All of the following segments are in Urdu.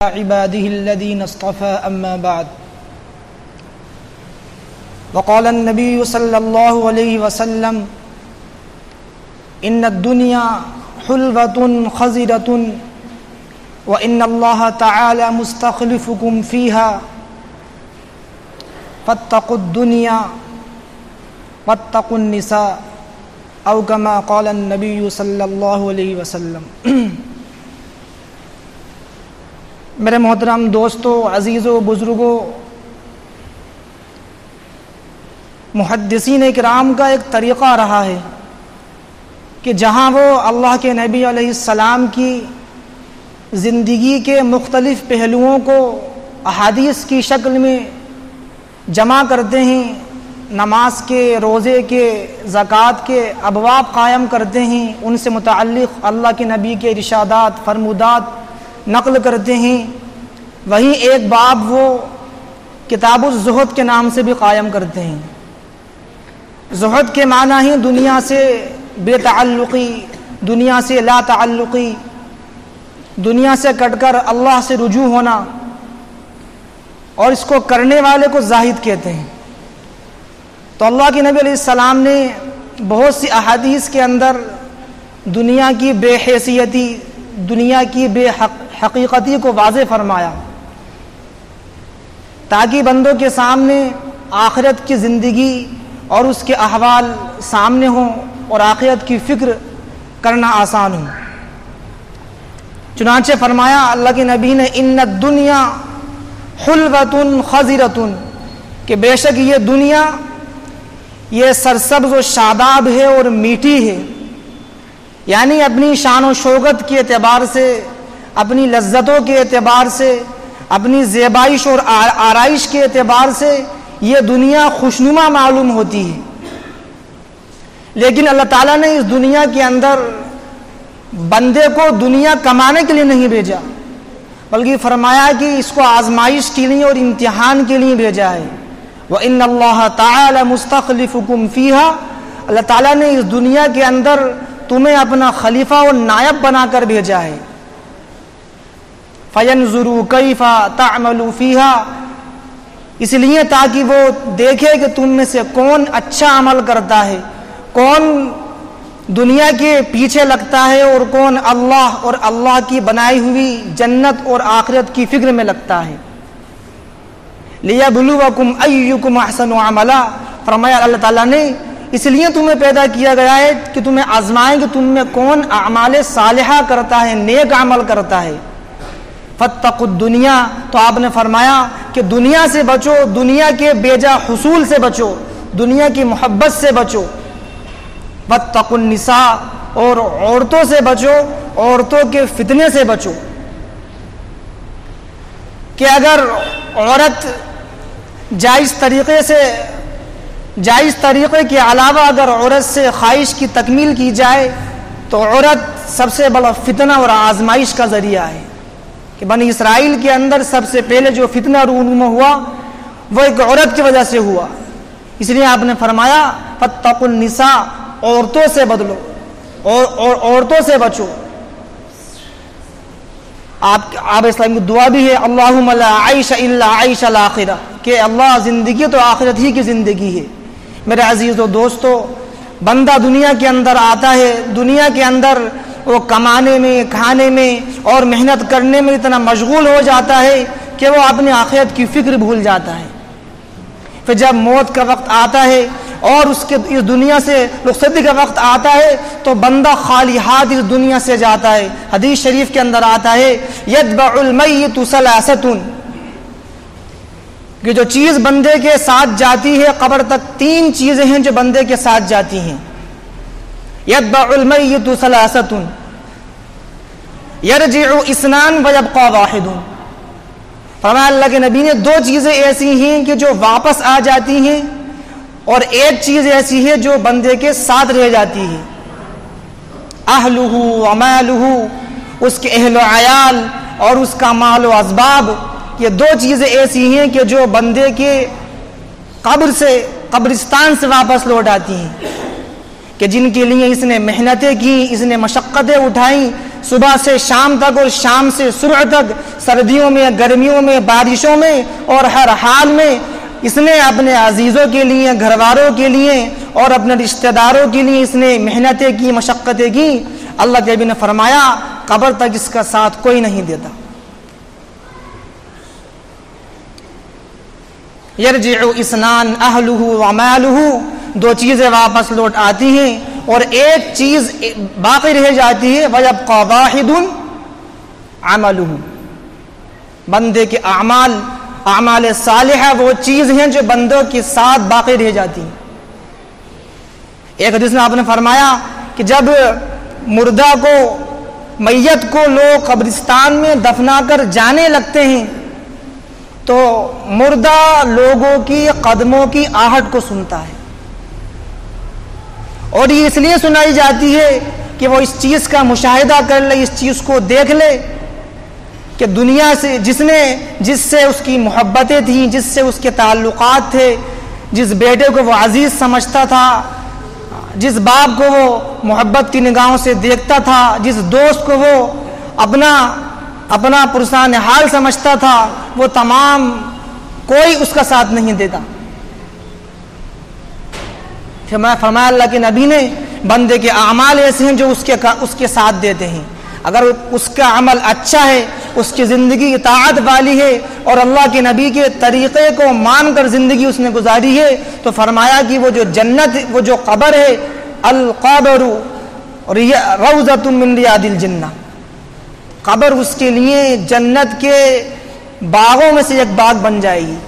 عباده الذين اصطفى أما بعد وقال النبي صلى الله عليه وسلم إن الدنيا حلوة خضرة وإن الله تعالى مستخلفكم فيها فاتقوا الدنيا واتقوا النساء أو كما قال النبي صلى الله عليه وسلم۔ میرے محترم دوستو، عزیزو، بزرگو، محدثین اکرام کا ایک طریقہ رہا ہے کہ جہاں وہ اللہ کے نبی علیہ السلام کی زندگی کے مختلف پہلوؤں کو احادیث کی شکل میں جمع کرتے ہیں، نماز کے، روزے کے، زکوٰۃ کے ابواب قائم کرتے ہیں، ان سے متعلق اللہ کے نبی کے ارشادات، فرمودات نقل کرتے ہیں، وہیں ایک باب وہ کتاب الزہد کے نام سے بھی قائم کرتے ہیں۔ زہد کے معنی ہی دنیا سے بے تعلقی، دنیا سے لا تعلقی، دنیا سے کٹ کر اللہ سے رجوع ہونا، اور اس کو کرنے والے کو زاہد کہتے ہیں۔ تو اللہ کے نبی علیہ السلام نے بہت سی احادیث کے اندر دنیا کی بے حیثیتی، دنیا کی بے حقیقتی کو واضح فرمایا، تاکہ بندوں کے سامنے آخرت کی زندگی اور اس کے احوال سامنے ہوں اور آخرت کی فکر کرنا آسان ہو۔ چنانچہ فرمایا اللہ کے نبی نے ان الدنیا حلوۃ خضرۃ، کہ بے شک یہ دنیا یہ سرسبز و شاداب ہے اور میٹھی ہے، یعنی اپنی شان و شوکت کے اعتبار سے، اپنی لذتوں کے اعتبار سے، اپنی زیبائش اور آرائش کے اعتبار سے یہ دنیا خوشنما معلوم ہوتی ہے، لیکن اللہ تعالیٰ نے اس دنیا کے اندر بندے کو دنیا کمانے کے لیے نہیں بھیجا، بلکہ فرمایا کہ اس کو آزمائش کے لیے اور امتحان کے لیے بھیجا ہے۔ وَإِنَّ اللَّهَ تَعَالَى مُسْتَخْلِفُكُمْ فِيهَا، اللہ تعالیٰ نے اس دنیا کے اندر تمہیں اپنا خلیفہ اور نائب بنا کر بھیجا ہے۔ فَيَنْظُرُوا كَيْفَ تَعْمَلُوا فِيهَا، اس لیے تاکہ وہ دیکھے کہ تم میں سے کون اچھا عمل کرتا ہے، کون دنیا کے پیچھے لگتا ہے اور کون اللہ اور اللہ کی بنائی ہوئی جنت اور آخرت کی فکر میں لگتا ہے۔ لِيَبْلُوَكُمْ أَيُّكُمْ أَحْسَنُ عَمَلًا، فرمایا اللہ تعالیٰ نے اس لیے تمہیں پیدا کیا گیا ہے کہ تمہیں آزمائیں کہ تم میں کون اعمال صالحہ کرتا ہے، نیک عمل کرتا ہے۔ فَاتَّقُوا الدُّنْيَا، تو آپ نے فرمایا کہ دنیا سے بچو، دنیا کے بیجا حصول سے بچو، دنیا کی محبت سے بچو۔ وَاتَّقُوا النِّسَاء، اور عورتوں سے بچو، عورتوں کے فتنے سے بچو، کہ اگر عورت جائز طریقے کے علاوہ اگر عورت سے خواہش کی تکمیل کی جائے تو عورت سب سے بڑا فتنہ اور آزمائش کا ذریعہ ہے، کہ بنی اسرائیل کے اندر سب سے پہلے جو فتنہ رونما ہوا وہ ایک عورت کی وجہ سے ہوا، اس لیے آپ نے فرمایا فَاتَّقُوا النِّسَاء، عورتوں سے بدلو اور عورتوں سے بچو۔ آپ اسلام کی دعا بھی ہے اللہم لا عیش الا عیش الآخرہ، کہ اللہ زندگی تو آخرت ہی کی زندگی ہے۔ میرے عزیز و دوستو، بندہ دنیا کے اندر آتا ہے، دنیا کے اندر وہ کمانے میں، کھانے میں اور محنت کرنے میں اتنا مشغول ہو جاتا ہے کہ وہ اپنی آخرت کی فکر بھول جاتا ہے۔ پھر جب موت کا وقت آتا ہے اور اس دنیا سے رخصتی کا وقت آتا ہے تو بندہ خالی ہاتھ اس دنیا سے جاتا ہے۔ حدیث شریف کے اندر آتا ہے یتبع المیت ثلاثۃ، کہ جو چیز بندے کے ساتھ جاتی ہے قبر تک، تین چیزیں ہیں جو بندے کے ساتھ جاتی ہیں۔ یتبع المیت ثلاثۃ یرجع اثنان ویبقى واحد، فرمایا اللہ کے نبی نے دو چیزیں ایسی ہیں کہ جو واپس آ جاتی ہیں اور ایک چیز ایسی ہے جو بندے کے ساتھ رہ جاتی ہے، اہلہ ومالہ، اس کے اہل و عیال اور اس کا مال و اسباب۔ یہ دو چیزیں ایسی ہیں کہ جو بندے کے قبرستان سے واپس لوٹ آتی ہیں، کہ جن کے لیے اس نے محنتیں کی، اس نے مشقتیں اٹھائیں، صبح سے شام تک اور شام سے صبح تک، سردیوں میں گرمیوں میں بارشوں میں اور ہر حال میں اس نے اپنے عزیزوں کے لیے، گھر والوں کے لیے اور اپنے رشتہ داروں کے لیے اس نے محنتیں کی، مشقتیں کی۔ اللہ کے نبی نے فرمایا قبر تک اس کا ساتھ کوئی نہیں دیتا۔ یرجع اثنان اہلہ ومالہ، دو چیزیں واپس لوٹ آتی ہیں اور ایک چیز باقی رہ جاتی ہے، ویبقى واحد عملہ، بندے کے اعمال صالحہ وہ چیز ہیں جو بندوں کے ساتھ باقی رہ جاتی ہیں۔ ایک حدیث میں آپ نے فرمایا کہ جب مردہ کو، میت کو لوگ قبرستان میں دفنا کر جانے لگتے ہیں تو مردہ لوگوں کی قدموں کی آہٹ کو سنتا ہے، اور یہ اس لیے سنائی جاتی ہے کہ وہ اس چیز کا مشاہدہ کر لے، اس چیز کو دیکھ لے کہ دنیا سے جس سے اس کی محبتیں تھیں، جس سے اس کے تعلقات تھے، جس بیٹے کو وہ عزیز سمجھتا تھا، جس باپ کو وہ محبت کی نگاہوں سے دیکھتا تھا، جس دوست کو وہ اپنا پرسان حال سمجھتا تھا، وہ تمام کوئی اس کا ساتھ نہیں دیتا۔ فرمایا اللہ کے نبی نے بندے کے اعمال ایسے ہیں جو اس کے ساتھ دیتے ہیں۔ اگر اس کا عمل اچھا ہے، اس کی زندگی اطاعت والی ہے اور اللہ کے نبی کے طریقے کو مان کر زندگی اس نے گزاری ہے، تو فرمایا کہ وہ جو جنت، وہ جو قبر ہے، القبر روضۃ من ریاض الجنہ، قبر اس کے لیے جنت کے باغوں میں سے ایک باغ بن جائے گی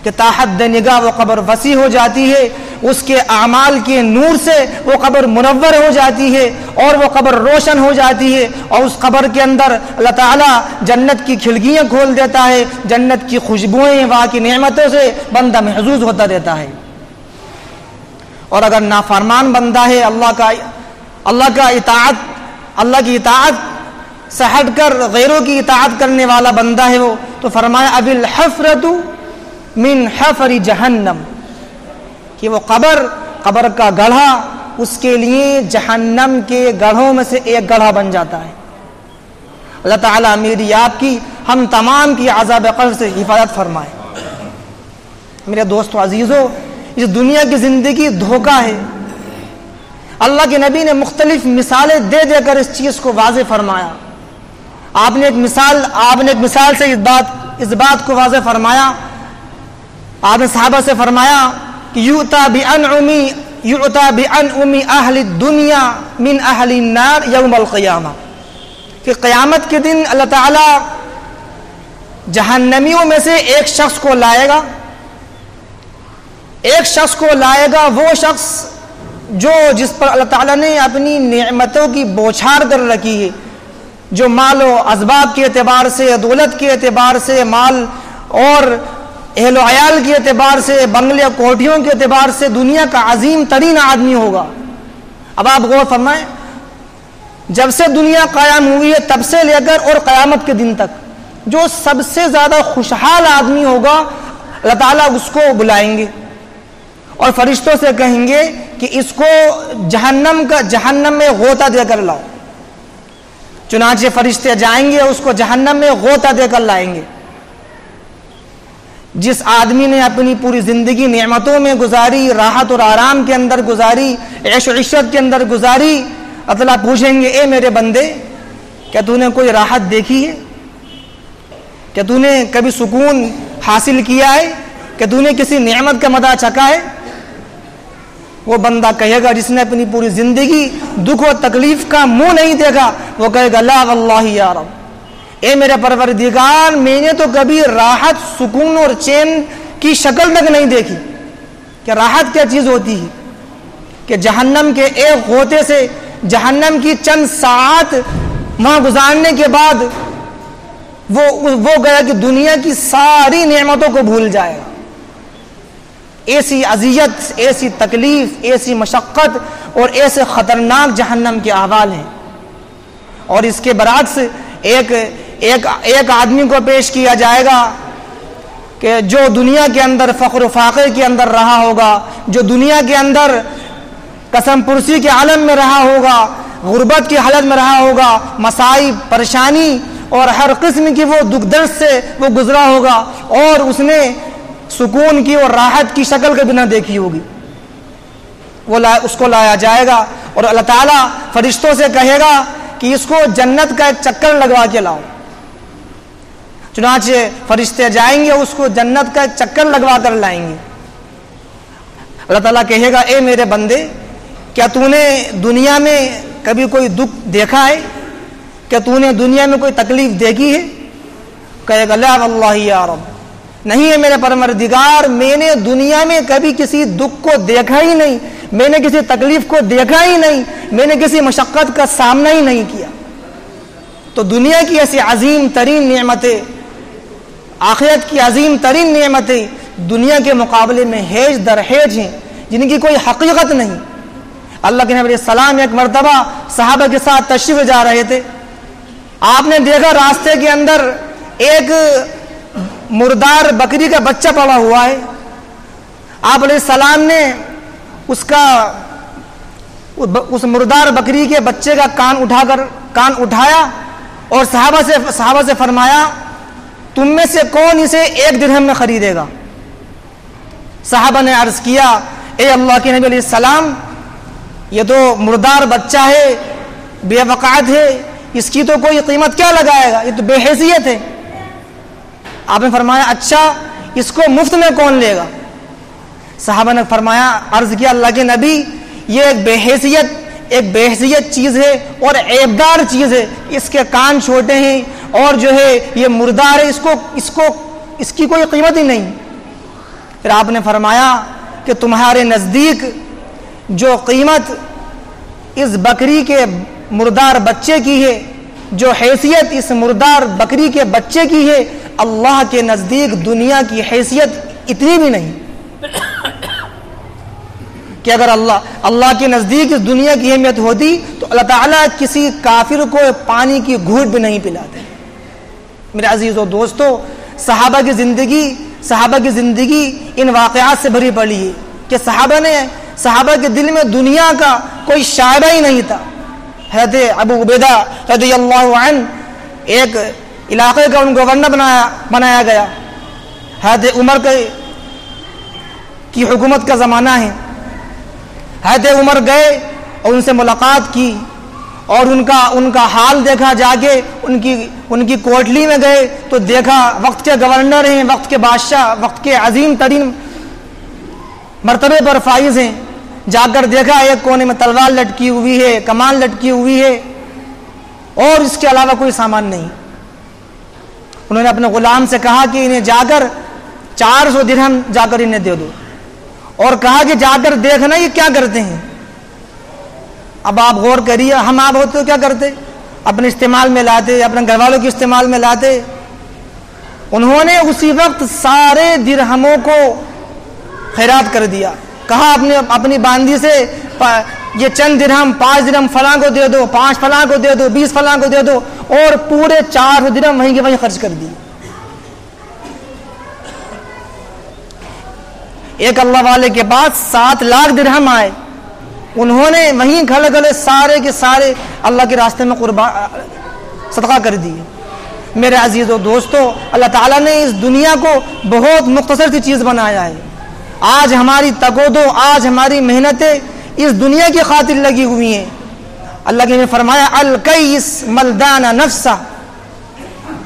کہ تحت نگاہ وہ قبر وسیع ہو جاتی ہے، اس کے اعمال کے نور سے وہ قبر منور ہو جاتی ہے اور وہ قبر روشن ہو جاتی ہے، اور اس قبر کے اندر اللہ تعالیٰ جنت کی کھڑکیاں کھول دیتا ہے، جنت کی خوشبوئیں، وہاں کی نعمتوں سے بندہ محظوظ ہوتا رہتا ہے۔ اور اگر نافرمان بندہ ہے، اللہ کی اطاعت سے ہٹ کر غیروں کی اطاعت کرنے والا بندہ ہے وہ، تو فرمایا اب الحفرۃ من حفر جہنم، کہ وہ قبر کا گڑھا اس کے لیے جہنم کے گڑھوں میں سے ایک گڑھا بن جاتا ہے۔ اللہ تعالیٰ میری آپ کی، ہم تمام کی عذاب قبر سے حفاظت فرمائے۔ میرے دوستو عزیزو، اس دنیا کی زندگی دھوکہ ہے۔ اللہ کے نبی نے مختلف مثالیں دے کر اس چیز کو واضح فرمایا۔ آپ نے ایک مثال سے اس بات کو واضح فرمایا۔ آپ نے صحابہ سے فرمایا کہ یؤتی بانعم اہل الدنیا من اہل النار یوم القیامہ، کہ قیامت کے دن اللہ تعالی جہنمیوں میں سے ایک شخص کو لائے گا، وہ شخص جس پر اللہ تعالیٰ نے اپنی نعمتوں کی بوچھار کر رکھی ہے، جو مال و اسباب کے اعتبار سے، دولت کے اعتبار سے، مال اور اہل و عیال کے اعتبار سے، بنگلے کوٹھیوں کے اعتبار سے دنیا کا عظیم ترین آدمی ہوگا۔ اب آپ غور فرمائیں، جب سے دنیا قائم ہوئی ہے تب سے لے کر اور قیامت کے دن تک جو سب سے زیادہ خوشحال آدمی ہوگا، اللہ تعالیٰ اس کو بلائیں گے اور فرشتوں سے کہیں گے کہ اس کو جہنم میں غوطہ دے کر لاؤ۔ چنانچہ فرشتے جائیں گے، اس کو جہنم میں غوطہ دے کر لائیں گے۔ جس آدمی نے اپنی پوری زندگی نعمتوں میں گزاری، راحت اور آرام کے اندر گزاری، عیش و عشرت کے اندر گزاری، اللہ پوچھیں گے اے میرے بندے، کیا تو نے کوئی راحت دیکھی ہے؟ کیا تو نے کبھی سکون حاصل کیا ہے؟ کیا تو نے کسی نعمت کا مزہ چکھا ہے؟ وہ بندہ کہے گا جس نے اپنی پوری زندگی دکھ و تکلیف کا منہ نہیں دیکھا، وہ کہے گا لا واللہ یا رب، اے میرے پروردگار، میں نے تو کبھی راحت، سکون اور چین کی شکل تک نہیں دیکھی۔ کہ راحت کیا چیز ہوتی ہے؟ کہ جہنم کے ایک غوطے سے، جہنم کی چند ساعت وہاں گزارنے کے بعد وہ گیا کہ دنیا کی ساری نعمتوں کو بھول جائے گا۔ ایسی اذیت، ایسی تکلیف، ایسی مشقت اور ایسے خطرناک جہنم کے احوال ہیں۔ اور اس کے برعکس ایک آدمی کو پیش کیا جائے گا کہ جو دنیا کے اندر فقر و فاقے کے اندر رہا ہوگا، جو دنیا کے اندر قسم پرسی کے عالم میں رہا ہوگا، غربت کی حالت میں رہا ہوگا، مصائب، پریشانی اور ہر قسم کی وہ دکھ درد سے وہ گزرا ہوگا، اور اس نے سکون کی اور راحت کی شکل کبھی نہ دیکھی ہوگی، اس کو لایا جائے گا اور اللہ تعالیٰ فرشتوں سے کہے گا کہ اس کو جنت کا ایک چکر لگوا کے لاؤ۔ چنانچہ فرشتے جائیں گے، اس کو جنت کا ایک چکر لگوا کر لائیں گے۔ اللہ تعالیٰ کہے گا اے میرے بندے، کیا تو نے دنیا میں کبھی کوئی دکھ دیکھا ہے؟ کیا تو نے دنیا میں کوئی تکلیف دیکھی ہے؟ کہے گا لا واللہ یا رب، نہیں ہے میرے پروردگار، میں نے دنیا میں کبھی کسی دکھ کو دیکھا ہی نہیں، میں نے کسی تکلیف کو دیکھا ہی نہیں، میں نے کسی مشقت کا سامنا ہی نہیں کیا۔ تو دنیا کی ایسی عظیم ترین نعمتیں، آخرت کی عظیم ترین نعمتیں دنیا کے مقابلے میں ہیج در ہیج ہیں، جن کی کوئی حقیقت نہیں۔ اللہ کے نبی علیہ السلام ایک مرتبہ صحابہ کے ساتھ تشریف جا رہے تھے، آپ نے دیکھا راستے کے اندر ایک مردار بکری کا بچہ پڑا ہوا ہے۔ آپ علیہ السلام نے اس مردار بکری کے بچے کا کان اٹھایا اور صحابہ سے فرمایا تم میں سے کون اسے 1 درہم میں خریدے گا؟ صحابہ نے عرض کیا اے اللہ کے نبی علیہ السلام، یہ تو مردار بچہ ہے، بے وقعت ہے، اس کی تو کوئی قیمت کیا لگائے گا، یہ تو بے حیثیت ہے۔ آپ نے فرمایا اچھا اس کو مفت میں کون لے گا؟ صحابہ نے فرمایا، عرض کیا اللہ کے نبی، یہ ایک بے حیثیت چیز ہے اور عیبدار چیز ہے، اس کے کان چھوٹے ہیں اور جو ہے یہ مردار ہے، اس کی کوئی قیمت ہی نہیں۔ پھر آپ نے فرمایا کہ تمہارے نزدیک جو قیمت اس بکری کے مردار بچے کی ہے، جو حیثیت اس مردار بکری کے بچے کی ہے، اللہ کے نزدیک دنیا کی حیثیت اتنی بھی نہیں کہ اگر اللہ کے نزدیک اس دنیا کی اہمیت ہوتی تو اللہ تعالیٰ کسی کافر کو پانی کی گھونٹ بھی نہیں پلاتے۔ میرے عزیزو دوستو، صحابہ کی زندگی ان واقعات سے بھری پڑی ہے کہ صحابہ کے دل میں دنیا کا کوئی شائبہ ہی نہیں تھا۔ حضرت ابو عبیدہ رضی اللہ عنہ ایک علاقے کا ان گورنر بنایا گیا۔ حضرت عمر کی حکومت کا زمانہ ہے۔ حضرت عمر گئے اور ان سے ملاقات کی اور ان کا حال دیکھا، جا کے ان کی کوٹلی میں گئے تو دیکھا وقت کے گورنر ہیں، وقت کے بادشاہ، وقت کے عظیم ترین مرتبے پر فائز ہیں۔ جا کر دیکھا ایک کونے میں تلوار لٹکی ہوئی ہے، کمان لٹکی ہوئی ہے اور اس کے علاوہ کوئی سامان نہیں۔ انہوں نے اپنے غلام سے کہا کہ انہیں جا کر 400 درہم جا کر انہیں دے دو، اور کہا کہ جا کر دیکھنا یہ کیا کرتے ہیں۔ اب آپ غور کریے، ہم آپ ہوتے تو کیا کرتے؟ اپنے استعمال میں لاتے، اپنے گھر والوں کے استعمال میں لاتے۔ انہوں نے اسی وقت سارے درہموں کو خیرات کر دیا، کہا اپنی باندھی سے یہ چند درہم، 5 درہم فلاں کو دے دو، 5 فلاں کو دے دو، 20 فلاں کو دے دو، اور پورے 400 درہم وہیں کے وہیں خرچ کر دی۔ ایک اللہ والے کے پاس 7 لاکھ درہم آئے، انہوں نے وہیں کھڑے کھڑے سارے کے سارے اللہ کے راستے میں صدقہ کر دیے۔ میرے عزیز و دوستو، اللہ تعالیٰ نے اس دنیا کو بہت مختصر سی چیز بنایا ہے۔ آج ہماری تگودو، آج ہماری محنتیں اس دنیا کی خاطر لگی ہوئی ہیں۔ اللہ نے فرمایا الکیس ملدان نفسہ،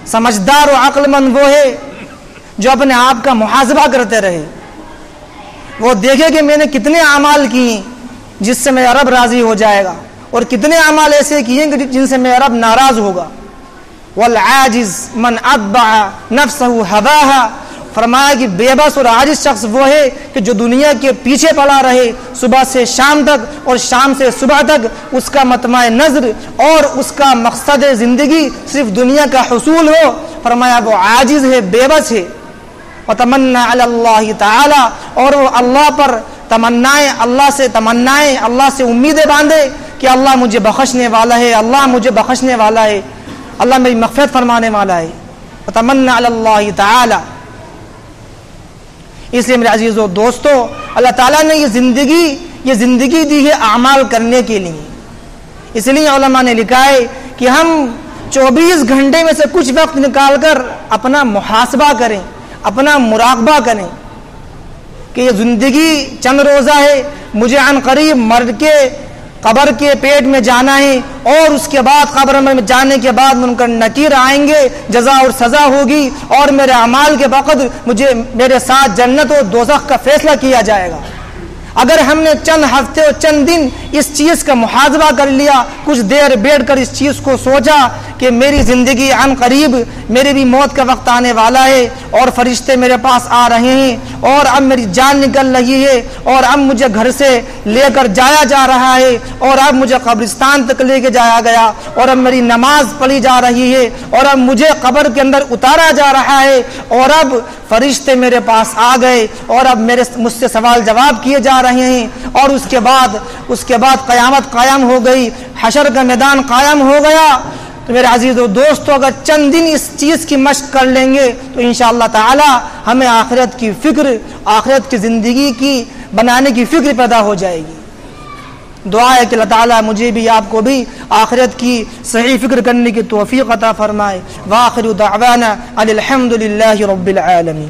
سمجھدار و عقل مند وہ ہے جو اپنے آپ کا محاسبہ کرتے رہے، وہ دیکھے کہ میں نے کتنے اعمال کیے جس سے میرا رب راضی ہو جائے گا، اور کتنے اعمال ایسے کیے جن سے میرا رب ناراض ہوگا۔ والعاجز من اتبع نفسہ ہواہا، فرمایا کہ بے بس اور عاجز شخص وہ ہے کہ جو دنیا کے پیچھے پڑا رہے صبح سے شام تک اور شام سے صبح تک، اس کا مطمع نظر اور اس کا مقصد زندگی صرف دنیا کا حصول ہو۔ فرمایا وہ عاجز ہے، بے بس ہے۔ وتمنا علی اللہ تعالی، اور وہ اللہ پر تمنائیں، اللہ سے امیدیں باندھے کہ اللہ مجھے بخشنے والا ہے، اللہ مجھے بخشنے والا ہے، اللہ میری مغفرت فرمانے والا ہے۔ وتمنا علی اللہ تعالی۔ اس لیے میرے عزیزو دوستو، اللہ تعالیٰ نے یہ زندگی دی ہے اعمال کرنے کے لیے، اس لیے علماء نے لکھا ہے کہ ہم 24 گھنٹے میں سے کچھ وقت نکال کر اپنا محاسبہ کریں، اپنا مراقبہ کریں کہ یہ زندگی چند روزہ ہے، مجھے عن قریب مر کے قبر کے پیٹ میں جانا ہے، اور اس کے بعد قبر میں جانے کے بعد منکر نکیر آئیں گے، جزا اور سزا ہوگی، اور میرے اعمال کے وقت مجھے میرے ساتھ جنت و دوزخ کا فیصلہ کیا جائے گا۔ اگر ہم نے چند ہفتے اور چند دن اس چیز کا محاسبہ کر لیا، کچھ دیر بیٹھ کر اس چیز کو سوچا کہ میری زندگی عن قریب، میری بھی موت کا وقت آنے والا ہے، اور فرشتے میرے پاس آ رہے ہیں، اور اب میری جان نکل رہی ہے، اور اب مجھے گھر سے لے کر جایا جا رہا ہے، اور اب مجھے قبرستان تک لے کے جایا گیا، اور اب میری نماز پڑھی جا رہی ہے، اور اب مجھے قبر کے اندر اتارا جا رہا ہے، اور اب فرشتے میرے پاس آ گئے، اور اب مجھ سے سوال جواب کیے جا رہے ہیں، اور اس کے بعد قیامت قائم ہو گئی، حشر کا میدان قائم ہو گیا۔ تو میرے عزیز و دوستو، اگر چند دن اس چیز کی مشق کر لیں گے تو انشاءاللہ تعالی ہمیں آخرت کی فکر، آخرت کی زندگی کی بنانے کی فکر پیدا ہو جائے گی۔ دعا ہے کہ اللہ تعالی مجھے بھی آپ کو بھی آخرت کی صحیح فکر کرنے کی توفیق عطا فرمائے۔ وآخر دعوانا الحمد للہ رب العالمین۔